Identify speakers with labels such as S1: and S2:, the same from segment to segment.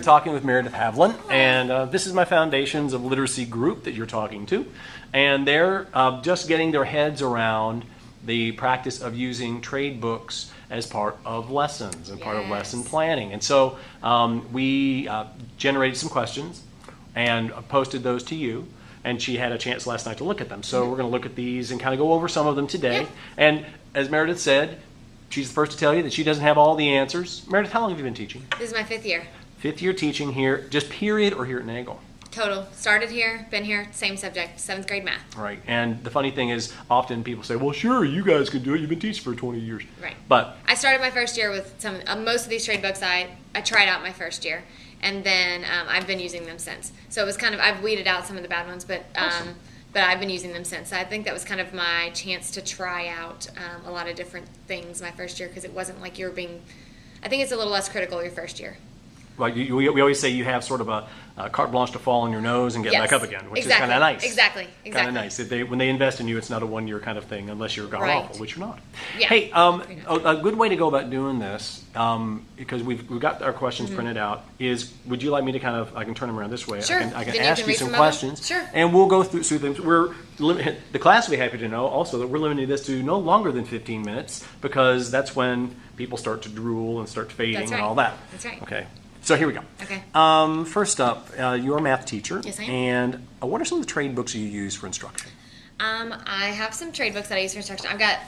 S1: talking with Meredith Havlin, and this is my Foundations of Literacy group that you're talking to. And they're just getting their heads around the practice of using trade books as part of lessons and part of lesson planning. And so we generated some questions and posted those to you. And she had a chance last night to look at them. So we're going to look at these and kind of go over some of them today. Yeah. And as Meredith said, she's the first to tell you that she doesn't have all the answers. Meredith, how long have you been teaching?
S2: This is my 5th year.
S1: 5th year teaching here, just period or here at Nagel?
S2: Total. Started here, been here, same subject, 7th grade math.
S1: Right. And the funny thing is, often people say, well, sure, you guys can do it. You've been teaching for 20 years.
S2: Right.
S1: But
S2: I started my first year with some, most of these trade books I tried out my first year. And then I've been using them since. So it was kind of, I've weeded out some of the bad ones, but
S1: awesome.
S2: But I've been using them since. So I think that was kind of my chance to try out a lot of different things my first year, because it wasn't like you were being, I think it's a little less critical your first year.
S1: Like we always say, you have sort of a carte blanche to fall on your nose and get back up again, which is kind of nice.
S2: Exactly.
S1: Kind of nice. When they invest in you, it's not a one-year kind of thing, unless you're god-awful, which you're not.
S2: Yeah.
S1: Hey, a good way to go about doing this, because we've got our questions printed out, is would you like me to kind of, I can turn them around this way.
S2: Sure.
S1: I can ask you some questions.
S2: Sure.
S1: And we'll go through things. The class will be happy to know also that we're limiting this to no longer than 15 minutes, because that's when people start to drool and start fading and all that.
S2: That's right.
S1: Okay. So here we go.
S2: Okay.
S1: First up, you're a math teacher.
S2: Yes, I am.
S1: And what are some of the trade books you use for instruction?
S2: I have some trade books that I use for instruction. I've got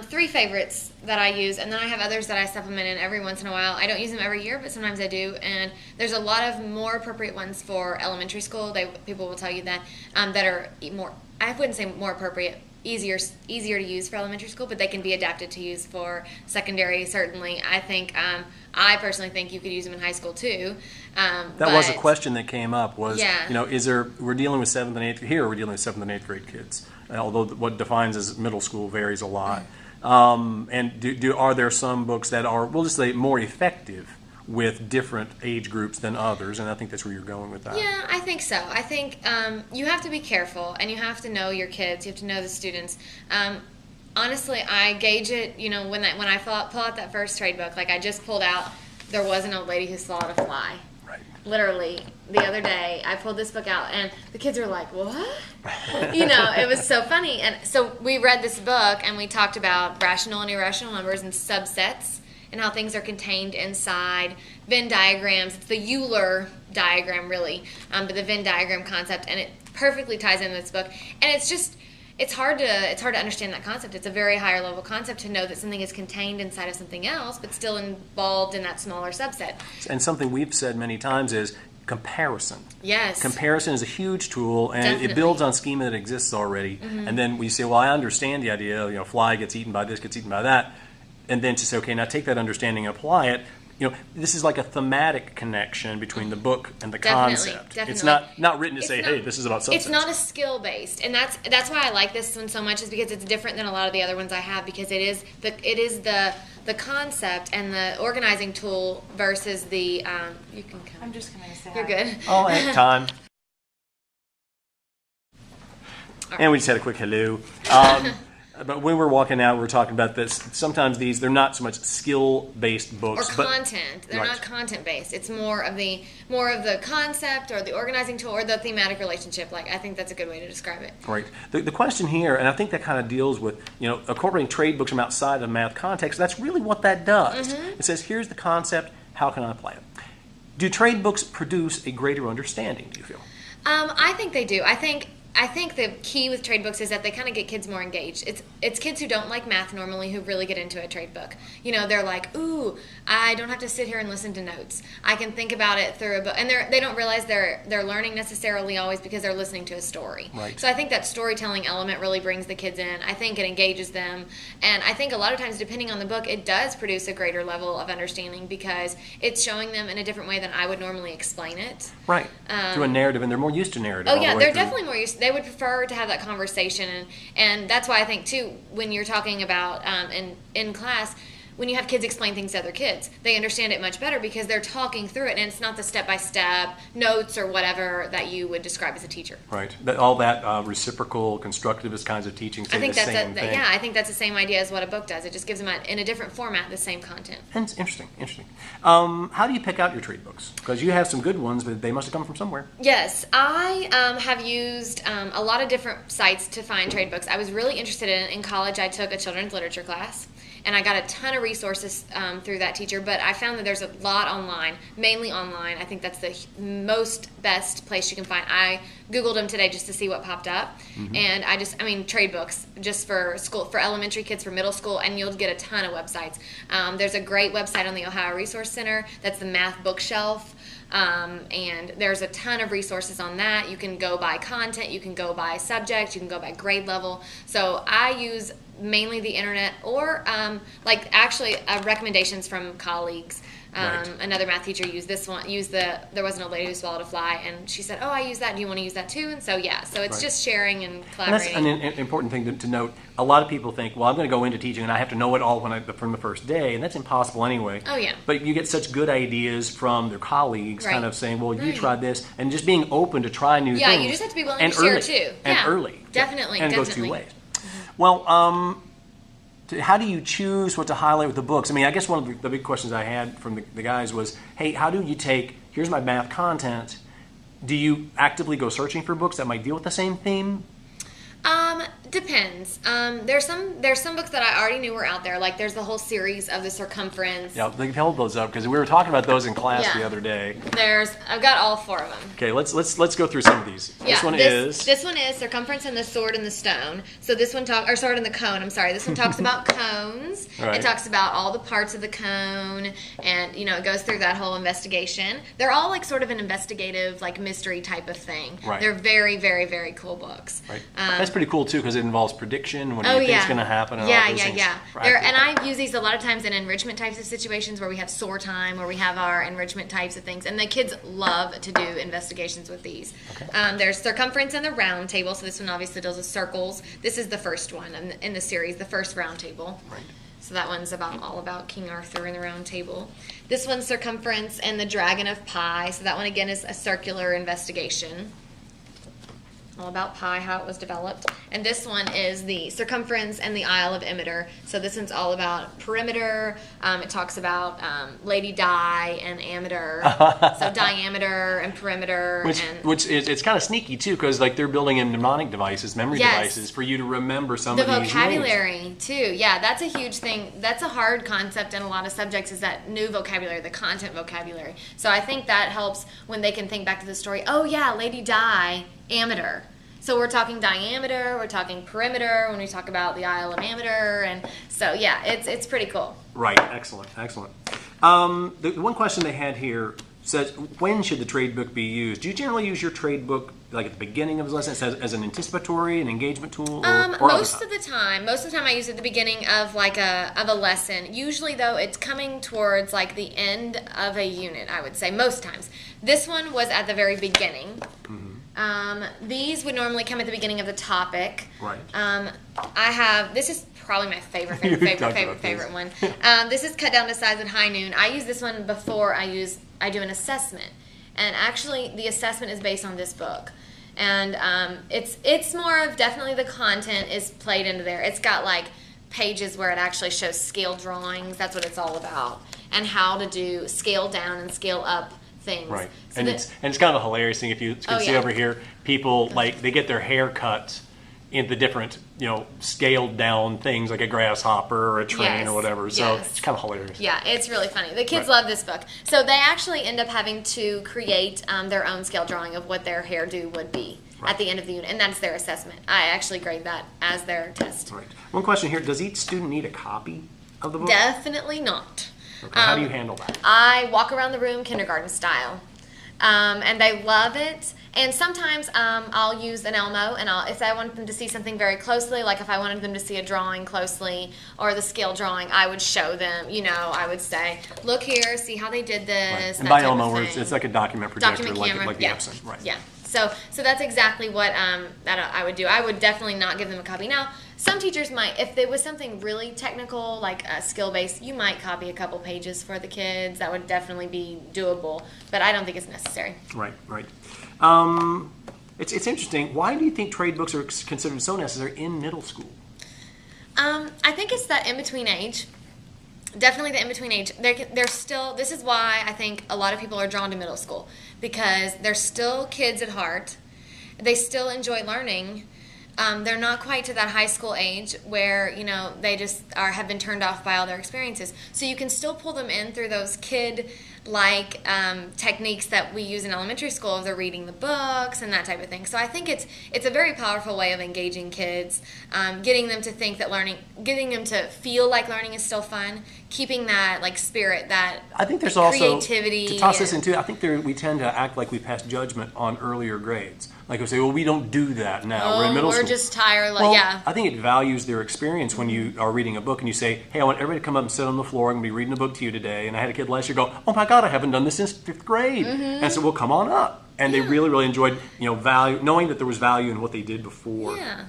S2: 3 favorites that I use, and then I have others that I supplement in every once in a while. I don't use them every year, but sometimes I do. And there's a lot of more appropriate ones for elementary school. People will tell you that that are more, I wouldn't say more appropriate, easier to use for elementary school, but they can be adapted to use for secondary. Certainly, I think I personally think you could use them in high school too.
S1: That was a question that came up. Was we're dealing with 7th and 8th here, or we're dealing with 7th and 8th grade kids. Although what defines as middle school varies a lot. And are there some books that are, we'll just say, more effective with different age groups than others? And I think that's where you're going with that.
S2: Yeah, I think so. I think you have to be careful, and you have to know your kids. You have to know the students. Honestly, I gauge it, when I pull out that first trade book, like I just pulled out, there was an old lady who swallowed a fly.
S1: Right.
S2: Literally, the other day, I pulled this book out, and the kids were like, what? It was so funny. And so we read this book, and we talked about rational and irrational numbers and subsets, and how things are contained inside Venn diagrams. It's the Euler diagram, really, but the Venn diagram concept, and it perfectly ties in this book. And it's hard to understand that concept. It's a very higher level concept to know that something is contained inside of something else, but still involved in that smaller subset.
S1: And something we've said many times is comparison.
S2: Yes.
S1: Comparison is a huge tool, and
S2: Definitely.
S1: It builds on schema that exists already. And then when you say, well, I understand the idea, fly gets eaten by this, gets eaten by that, and then to say, okay, now take that understanding and apply it. This is like a thematic connection between the book and the concept.
S2: Definitely.
S1: It's not written to say, hey, this is about substance.
S2: It's not a skill based, and that's why I like this one so much, is because it's different than a lot of the other ones I have, because it is the concept and the organizing tool versus the you can come.
S3: I'm just coming to say
S2: You're
S3: hi.
S2: good.
S1: Oh, at time. And we just had a quick hello. But when we're walking out, we're talking about this. Sometimes they're not so much skill-based books,
S2: or content. They're not content-based. It's more of the concept, or the organizing tool, or the thematic relationship. Like, I think that's a good way to describe it.
S1: Right. The question here, and I think that kind of deals with incorporating trade books from outside of math context. That's really what that does. It says, here's the concept. How can I apply it? Do trade books produce a greater understanding, do you feel?
S2: I think they do. I think the key with trade books is that they kind of get kids more engaged. It's kids who don't like math normally who really get into a trade book. They're like, ooh, I don't have to sit here and listen to notes. I can think about it through a book. And they don't realize they're learning necessarily always because they're listening to a story.
S1: Right.
S2: So I think that storytelling element really brings the kids in. I think it engages them. And I think a lot of times, depending on the book, it does produce a greater level of understanding, because it's showing them in a different way than I would normally explain it.
S1: Right. Through a narrative, and they're more used to narrative.
S2: Oh, yeah, they're definitely more used to. They would prefer to have that conversation, and that's why I think too, when you're talking about in class, when you have kids explain things to other kids, they understand it much better because they're talking through it, and it's not the step-by-step notes or whatever that you would describe as a teacher.
S1: Right. All that reciprocal, constructivist kinds of teaching say the same thing.
S2: Yeah, I think that's the same idea as what a book does. It just gives them, in a different format, the same content.
S1: And it's interesting. How do you pick out your trade books? Because you have some good ones, but they must have come from somewhere.
S2: Yes, I have used a lot of different sites to find trade books. I was really interested in college. I took a children's literature class, and I got a ton of resources through that teacher, but I found that there's a lot online, mainly online. I think that's the best place you can find. I Googled them today just to see what popped up, and trade books just for school, for elementary kids, for middle school, and you'll get a ton of websites. There's a great website on the Ohio Resource Center, that's the Math Bookshelf, and there's a ton of resources on that. You can go by content, you can go by subject, you can go by grade level. So I use mainly the internet, or recommendations from colleagues.
S1: Right.
S2: Another math teacher used this one. There was an old lady who swallowed a fly, and she said, "Oh, I use that. Do you want to use that too?" And so it's
S1: Right.
S2: just sharing and
S1: And
S2: collaborating.
S1: that's an important thing to note. A lot of people think, well, I'm going to go into teaching and I have to know it all from the first day, and that's impossible anyway.
S2: Oh, yeah.
S1: But you get such good ideas from their colleagues,
S2: Right.
S1: kind of saying, well, you
S2: Right.
S1: tried this, and just being open to try new
S2: Yeah,
S1: things.
S2: you just have to be willing
S1: and
S2: to share
S1: early,
S2: too.
S1: And
S2: Yeah,
S1: early.
S2: definitely,
S1: And it goes two
S2: definitely.
S1: ways. Well, how do you choose what to highlight with the books? I mean, I guess one of the big questions I had from the guys was, hey, how do you take, here's my math content, do you actively go searching for books that might deal with the same theme?
S2: Depends. There's some books that I already knew were out there. Like there's the whole series of the circumference.
S1: Yeah, they held those up because we were talking about those in class
S2: Yeah.
S1: the other day.
S2: I've got all four of them.
S1: Okay, let's go through some of these. This one is
S2: This one is circumference and the sword and the stone. So this one sword and the cone. I'm sorry. This one talks about cones.
S1: Right.
S2: It talks about all the parts of the cone, and it goes through that whole investigation. They're all like sort of an investigative, like mystery type of thing.
S1: Right.
S2: They're very, very, very cool books.
S1: right. That's pretty cool too because it involves prediction when
S2: Oh,
S1: you think
S2: yeah.
S1: it's going to happen. And
S2: Yeah,
S1: all those
S2: yeah,
S1: things
S2: yeah.
S1: practical.
S2: And I use these a lot of times in enrichment types of situations where we have SOAR time, where we have our enrichment types of things. And the kids love to do investigations with these.
S1: Okay.
S2: There's circumference and the round table. So this one obviously deals with circles. This is the first one in the series, the first round table.
S1: Right.
S2: So that one's all about King Arthur and the round table. This one's circumference and the dragon of pi. So that one again is a circular investigation. All about pi, how it was developed. And this one is the circumference and the Isle of Imiter. So this one's all about perimeter. It talks about Lady Di and Ammeter. So diameter and perimeter.
S1: Which is it's kind of sneaky too because like they're building in mnemonic devices, memory
S2: Yes.
S1: devices for you to remember some
S2: The
S1: of these names.
S2: vocabulary too. Yeah, that's a huge thing. That's a hard concept in a lot of subjects, is that new vocabulary, the content vocabulary. So I think that helps when they can think back to the story. Oh yeah, Lady Di, Ammeter. So we're talking diameter, we're talking perimeter when we talk about the Isle of Ammeter, and so yeah, it's pretty cool.
S1: Right. Excellent. The one question they had here says, when should the trade book be used? Do you generally use your trade book like at the beginning of the lesson as an anticipatory, an engagement tool? Or
S2: Most of the time I use it at the beginning of like a lesson. Usually though, it's coming towards like the end of a unit, I would say, most times. This one was at the very beginning. These would normally come at the beginning of the topic.
S1: Right.
S2: This is probably my favorite one. This is cut down to size at high noon. I use this one before I do an assessment. And actually the assessment is based on this book. And it's more of definitely the content is played into there. It's got like pages where it actually shows scale drawings. That's what it's all about. And how to do scale down and scale up things.
S1: Right.
S2: So
S1: It's kind of a hilarious thing if you can see over here, people like they get their hair cut in the different, scaled down things like a grasshopper or a train or whatever. So it's kind of hilarious.
S2: Yeah, it's really funny. The kids love this book. So they actually end up having to create their own scale drawing of what their hairdo would be at the end of the unit, and that's their assessment. I actually grade that as their test.
S1: Right. One question here, does each student need a copy of the book?
S2: Definitely not.
S1: Okay. How do you handle that?
S2: I walk around the room kindergarten style. And they love it. And sometimes I'll use an Elmo, and if I want them to see something very closely, like if I wanted them to see a drawing closely or the scale drawing, I would show them, I would say, look here, see how they did this.
S1: Right. And
S2: that
S1: by
S2: type of
S1: Elmo,
S2: thing.
S1: it's like a document projector,
S2: Document camera,
S1: like the Epson. Right.
S2: Yeah. So that's exactly what that I would do. I would definitely not give them a copy. Now, some teachers might, if it was something really technical, like skill-based, you might copy a couple pages for the kids. That would definitely be doable, but I don't think it's necessary.
S1: Right. It's interesting. Why do you think trade books are considered so necessary in middle school?
S2: I think it's that in-between age. Definitely the in-between age. They're still, this is why I think a lot of people are drawn to middle school, because they're still kids at heart. They still enjoy learning. They're not quite to that high school age where, they just have been turned off by all their experiences. So you can still pull them in through those kid-like techniques that we use in elementary school, of the reading the books and that type of thing. So I think it's a very powerful way of engaging kids, getting them to think that getting them to feel like learning is still fun, keeping that spirit, that
S1: I think there's
S2: creativity.
S1: Also, to toss this into, I think we tend to act like we pass judgment on earlier grades. Like we say, well, we don't do that now. We're in middle school.
S2: We're just tired.
S1: I think it values their experience when you are reading a book and you say, hey, I want everybody to come up and sit on the floor. I'm going to be reading a book to you today. And I had a kid last year go, oh my God, I haven't done this since 5th grade. And I said, well, come on up. And they really, really enjoyed, value, knowing that there was value in what they did before.
S2: Yeah.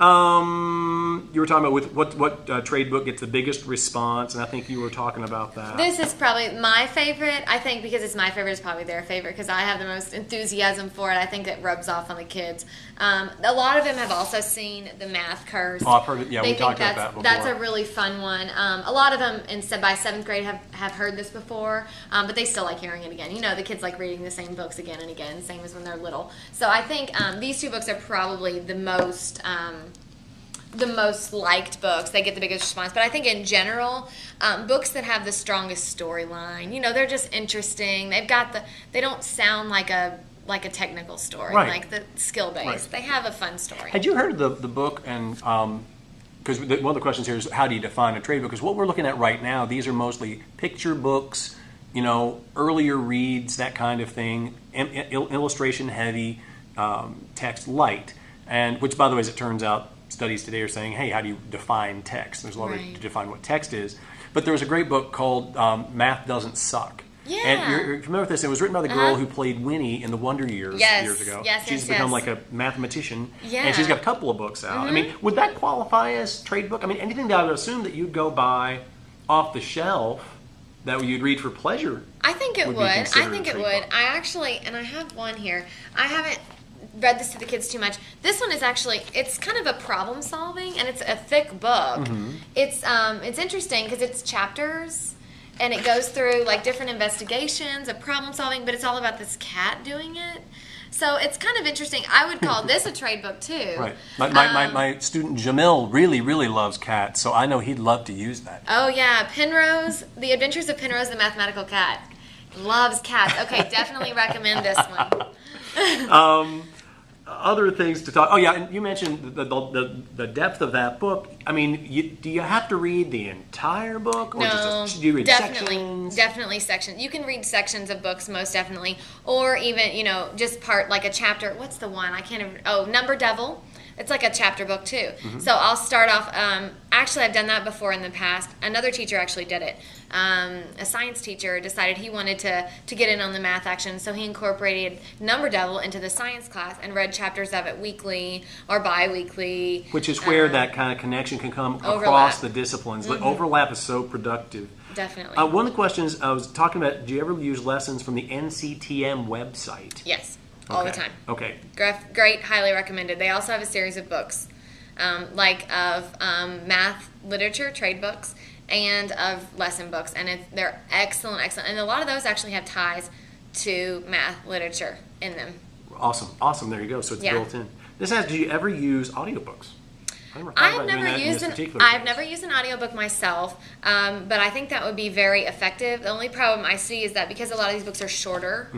S1: You were talking about with what trade book gets the biggest response, and I think you were talking about that.
S2: This is probably my favorite. I think because it's my favorite, it's probably their favorite, because I have the most enthusiasm for it. I think it rubs off on the kids. A lot of them have also seen the Math Curse.
S1: Oh, I've heard it. Yeah, we talked about that before.
S2: That's a really fun one. A lot of them, by 7th grade, have heard this before, but they still like hearing it again. The kids like reading the same books again and again, same as when they're little. So I think these two books are probably the most liked books. They get the biggest response. But I think in general, books that have the strongest storyline, they're just interesting. They don't sound like a technical story, like the skill based. Right. They have a fun story.
S1: Had you heard of the book? And because one of the questions here is, how do you define a trade book? Because what we're looking at right now, these are mostly picture books, earlier reads, that kind of thing, illustration heavy, text light, and which, by the way, as it turns out, studies today are saying, hey, how do you define text? There's a lot of ways to define what text is. But there was a great book called Math Doesn't Suck.
S2: Yeah.
S1: And you're familiar with this? It was written by the girl who played Winnie in the Wonder Years years ago. She's become like a mathematician.
S2: Yeah.
S1: And she's got a couple of books out. I mean, would that qualify as trade book? I mean, anything that I would assume that you'd go buy off the shelf that you'd read for pleasure.
S2: I think it would. I think it would. I actually, and I have one here. I haven't read this to the kids too much. This one is actually, it's kind of a problem solving, and it's a thick book. It's interesting because it's chapters, and it goes through different investigations of problem solving, but it's all about this cat doing it. So it's kind of interesting. I would call this a trade book too.
S1: Right. My student Jamil really, really loves cats, so I know he'd love to use that.
S2: Oh yeah, Penrose, The Adventures of Penrose the Mathematical Cat. Loves cats. Okay, definitely recommend this one.
S1: Other things to talk. Oh yeah, and you mentioned the depth of that book. I mean, do you have to read the entire book, or do you read sections?
S2: Definitely sections. You can read sections of books, most definitely, or even just part, like a chapter. What's the one? I can't even. Oh, Number Devil. It's like a chapter book too. So I'll start off. Actually, I've done that before in the past. Another teacher actually did it. A science teacher decided he wanted to get in on the math action, so he incorporated Number Devil into the science class and read chapters of it weekly or bi-weekly.
S1: Which is where that kind of connection can come across the disciplines. The overlap is so productive.
S2: Definitely.
S1: One of the questions I was talking about, do you ever use lessons from the NCTM website?
S2: Yes. All the time.
S1: Okay.
S2: Great, highly recommended. They also have a series of books, of math literature, trade books, and of lesson books. And they're excellent. And a lot of those actually have ties to math literature in them. Awesome. There you go. So it's built in. Did you ever use audiobooks? I've never used an audiobook myself, but I think that would be very effective. The only problem I see is that because a lot of these books are shorter,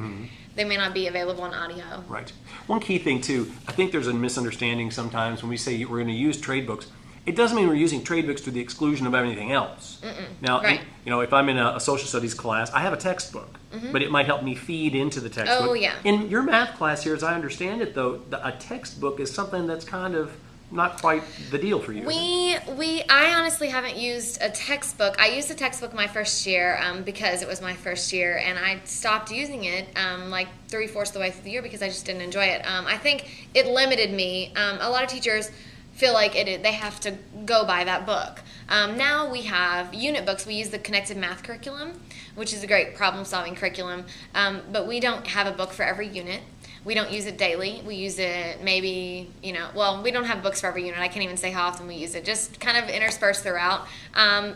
S2: they may not be available in audio.
S1: Right. One key thing, too, I think there's a misunderstanding sometimes when we say we're going to use trade books. It doesn't mean we're using trade books to the exclusion of everything else. Now, if I'm in a social studies class, I have a textbook, but it might help me feed into the textbook.
S2: Oh, yeah.
S1: In your math class here, as I understand it, though, a textbook is something that's kind of not quite the deal for you.
S2: I honestly haven't used a textbook. I used a textbook my first year because it was my first year, and I stopped using it like 3/4 of the way through the year because I just didn't enjoy it. I think it limited me. A lot of teachers feel like they have to go by that book. Now we have unit books. We use the connected math curriculum, which is a great problem-solving curriculum, but we don't have a book for every unit. We don't use it daily. We use it maybe, we don't have books for every unit. I can't even say how often we use it, just kind of interspersed throughout.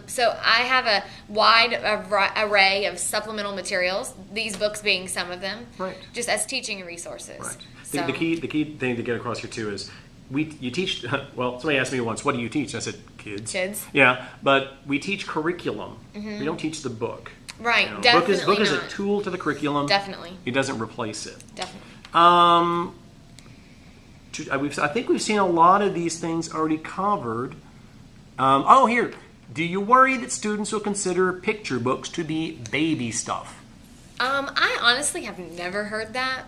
S2: So I have a wide array of supplemental materials, these books being some of them,
S1: right,
S2: just as teaching resources.
S1: Right.
S2: So.
S1: The key thing to get across here, too, is you teach, well, somebody asked me once, what do you teach? I said, kids.
S2: Kids.
S1: Yeah, but we teach curriculum. We don't teach the book.
S2: Right, definitely
S1: book is
S2: not.
S1: a tool to the curriculum.
S2: Definitely.
S1: It doesn't replace it.
S2: Definitely.
S1: I think we've seen a lot of these things already covered. Here. Do you worry that students will consider picture books to be baby stuff?
S2: I honestly have never heard that,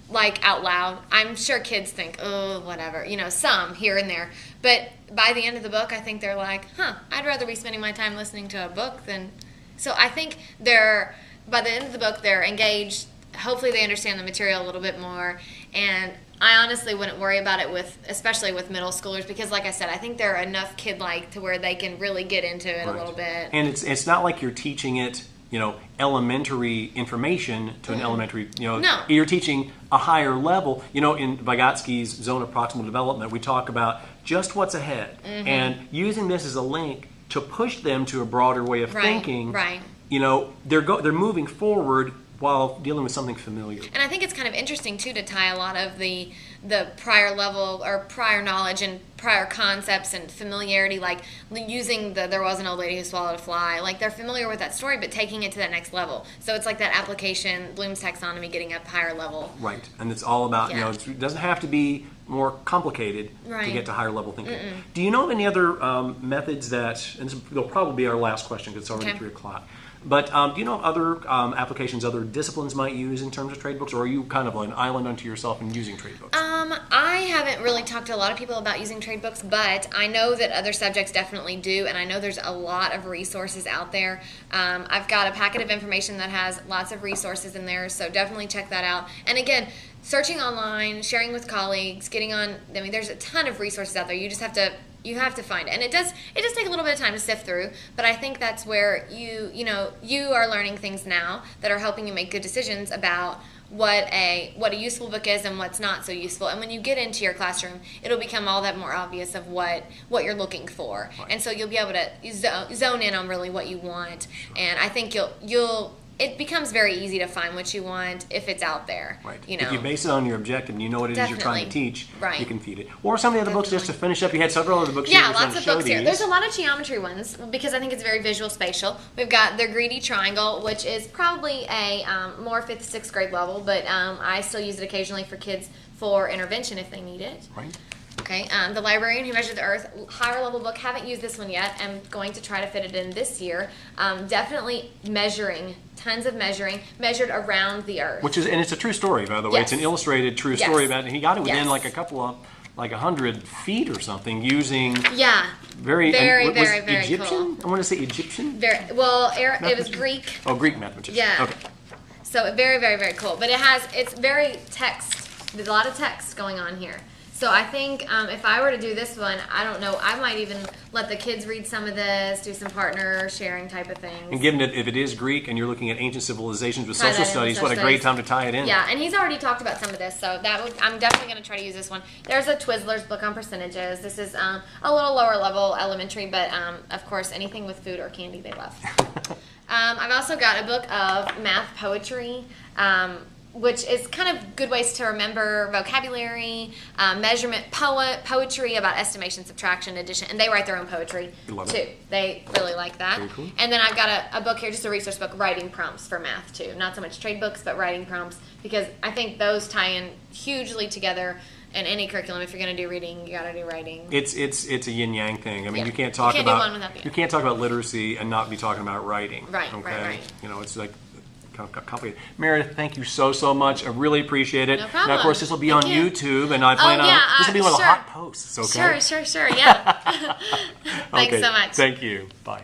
S2: like out loud. I'm sure kids think, oh, whatever, some here and there. But by the end of the book, I think they're like, I'd rather be spending my time listening to a book than... So I think by the end of the book, they're engaged. Hopefully they understand the material a little bit more, and I honestly wouldn't worry about it especially with middle schoolers, because like I said, I think they're enough kid-like to where they can really get into it a little bit.
S1: And it's not like you're teaching it, elementary information to an elementary,
S2: No.
S1: You're teaching a higher level. In Vygotsky's Zone of Proximal Development, we talk about just what's ahead, and using this as a link to push them to a broader way of thinking.
S2: Right.
S1: They're moving forward while dealing with something familiar.
S2: And I think it's kind of interesting, too, to tie a lot of the prior level or prior knowledge and prior concepts and familiarity, like using there was an old lady who swallowed a fly. Like, they're familiar with that story, but taking it to that next level. So it's like that application, Bloom's taxonomy, getting up higher level.
S1: Right. And it's all about, it doesn't have to be more complicated to get to higher level thinking. Do you know of any other methods that, and this will probably be our last question because it's already 3 o'clock, but do you know of other applications other disciplines might use in terms of trade books, or are you kind of an island unto yourself in using trade books?
S2: I haven't really talked to a lot of people about using trade books, but I know that other subjects definitely do, and I know there's a lot of resources out there. I've got a packet of information that has lots of resources in there, so definitely check that out. And again, searching online, sharing with colleagues, there's a ton of resources out there. You just have to find it. And it does take a little bit of time to sift through, but I think that's where you are learning things now that are helping you make good decisions about what a useful book is and what's not so useful. And when you get into your classroom, it'll become all that more obvious of what you're looking for. Right. And so you'll be able to zone in on really what you want. And I think it becomes very easy to find what you want if it's out there.
S1: Right. If you base it on your objective and you know what it is you're trying to teach, you can feed it. Or some of the other books, just to finish up, you had several other books here.
S2: Yeah, lots of books here. There's a lot of geometry ones because I think it's very visual spatial. We've got the greedy triangle, which is probably a more 5th, 6th grade level, but I still use it occasionally for kids for intervention if they need it.
S1: Right.
S2: Okay, the Librarian Who Measured the Earth, higher level book. Haven't used this one yet. I'm going to try to fit it in this year. Definitely measuring, tons of measuring, measured around the Earth.
S1: And it's a true story, by the way. It's an illustrated true story about it. He got it within like a couple of, 100 feet or something using.
S2: Yeah.
S1: Very Egyptian?
S2: Cool.
S1: I want to say Egyptian.
S2: It was Greek.
S1: Oh, Greek mathematician.
S2: Yeah.
S1: Okay.
S2: So very, very, very cool. But it's very text. There's a lot of text going on here. So I think if I were to do this one, I don't know, I might even let the kids read some of this, do some partner sharing type of things. And
S1: given that if it is Greek and you're looking at ancient civilizations with social studies, what a great time to tie it in.
S2: Yeah, and he's already talked about some of this, so I'm definitely going to try to use this one. There's a Twizzlers book on percentages. This is a little lower level elementary, but of course anything with food or candy they love. I've also got a book of math poetry, which is kind of good ways to remember vocabulary, measurement, poetry about estimation, subtraction, addition, and they write their own poetry too. They really like that.
S1: Very cool.
S2: And then I've got a book here, just a resource book, writing prompts for math too. Not so much trade books, but writing prompts, because I think those tie in hugely together. In any curriculum, if you're going to do reading, you got to do writing.
S1: It's a yin yang thing. I mean, you can't talk about literacy and not be talking about writing.
S2: Right.
S1: Okay.
S2: Right.
S1: It's like complicated. Meredith, thank you so much. I really appreciate it.
S2: No problem.
S1: Now, of course, this will be
S2: Thank
S1: on
S2: you.
S1: YouTube, and I plan on this will be one of the
S2: sure.
S1: hot posts. Okay.
S2: Sure, yeah. Thanks
S1: Okay,
S2: so much.
S1: Thank you. Bye.